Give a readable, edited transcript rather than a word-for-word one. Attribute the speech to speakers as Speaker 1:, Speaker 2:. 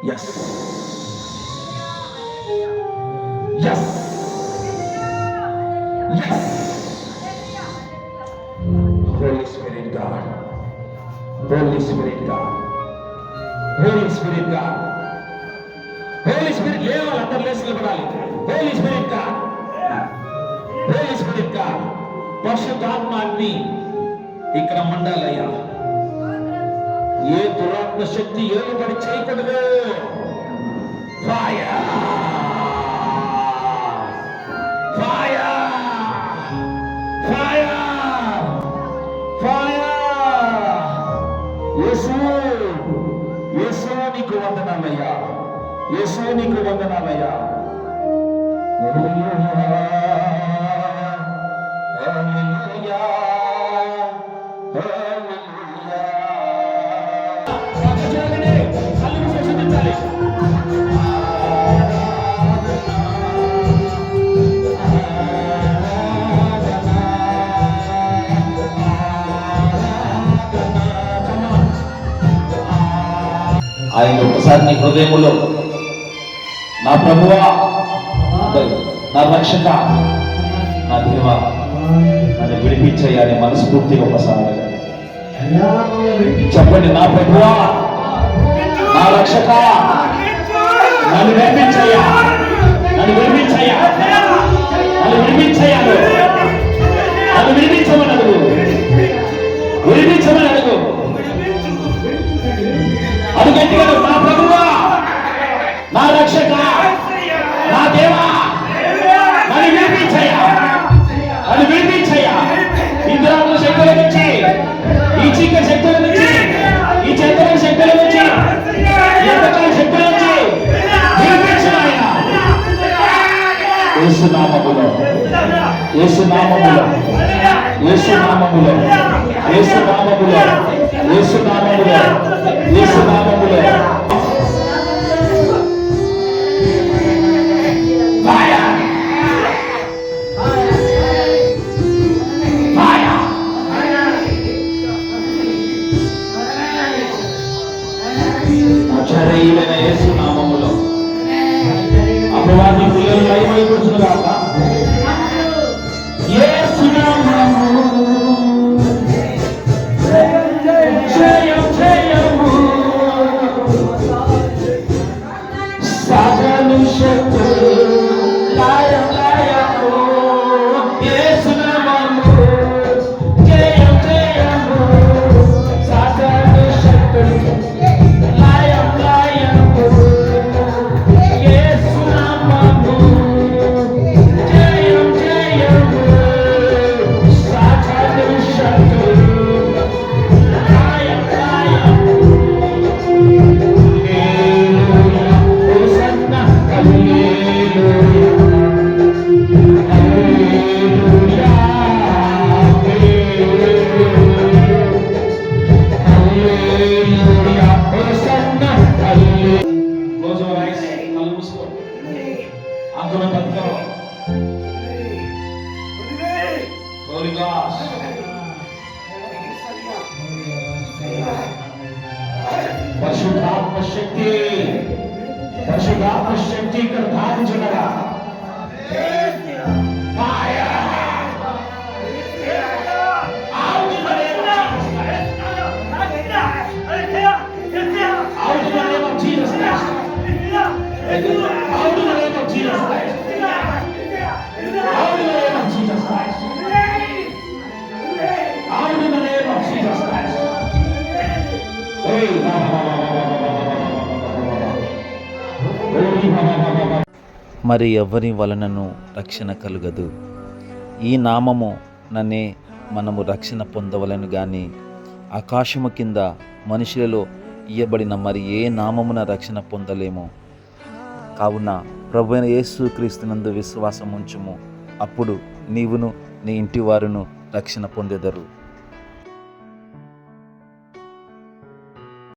Speaker 1: Yes. Yes. Yes. Holy Spirit God. Holy Spirit God. Holy Spirit God. Holy Spirit లేవాలి, అందరూ లేచి నిలబడాలి. Holy Spirit God. Holy Spirit God. పరిశుద్ధాత్మని ఇక్కడ మండాలయ్యా. ఏ దురాత్మ శక్తి ఏలుబడి చేయకూడదు. Fire fire fire fire. Yesu Yesu నీకు వందనాలయ్యా. యేసు నీకు వందనాలయ్యా. హల్లెలూయా హల్లెలూయా హల్లెలూయా. సకజాగనే కళ్ళు మూసేసించాలి. ఆయన ఒకసారి నీ హృదయములో నా ప్రభువా, నా రక్షక, నా దేవా, నన్ను విడిపించయ్యాని మనస్ఫూర్తిగా ఒకసారి చెప్పండి. నా ప్రభువా, నా రక్షక, నన్ను విడిపించయ్యా, నన్ను విడిపించయ్యా, నన్ను విడిపించయ్యాను, నన్ను విడిపించమని అడుగు, విడిపించమని అడుగు. అది గట్టిగా నా ప్రభువా, నా రక్షక, నా దేవా, నన్ను విడిపించయ్యా, నన్ను విడిపించయ్యా. ఈ దురాత్మ శక్తుల నుంచి, ఈ చీకటి శక్తుల నుంచి, ఈ చెత్తల శక్తుల నుంచి, ఈ అంధకార శక్తుల నుంచి విడిపించయ్యా. యేసు నామములో, యేసు నామములో, యేసు నామములో, యేసు నామములో, యేసు నామములో, యేసు నామములో. అక్షరయులైన యేసు నామములో అపవాది పిల్లలు లయమైపోతును గాక. యేసు నామము జయం జయము, సకల శక్తులు లయం లయము. యేసు నామము జయం జయము, సకల శక్తులు లయం లయము. యేసు నామము జయం జయము, సకల శక్తులు లయం లయము. Hallelujah hosanna hallelujah hallelujah hallelujah hosanna hallelujah. Close your eyes, కళ్ళు మూసుకో, ఆందోళన పట్టుకో. హోలీ గాడ్, పరిశుద్ధాత్మ శక్తి, పరిశుద్ధాత్మ శక్తి ఇక్కడ ధారించుండగా
Speaker 2: మరి ఎవరి వలనను రక్షణ కలుగదు. ఈ నామము నన్నే మనము రక్షణ పొందవలను గాని ఆకాశము కింద మనుషులలో ఇయ్యబడిన మరి ఏ నామమున రక్షణ పొందలేము. కావున ప్రభువైన యేసు క్రీస్తునందు విశ్వాసం ఉంచుము, అప్పుడు నీవును నీ ఇంటి వారును రక్షణ పొందెదరు.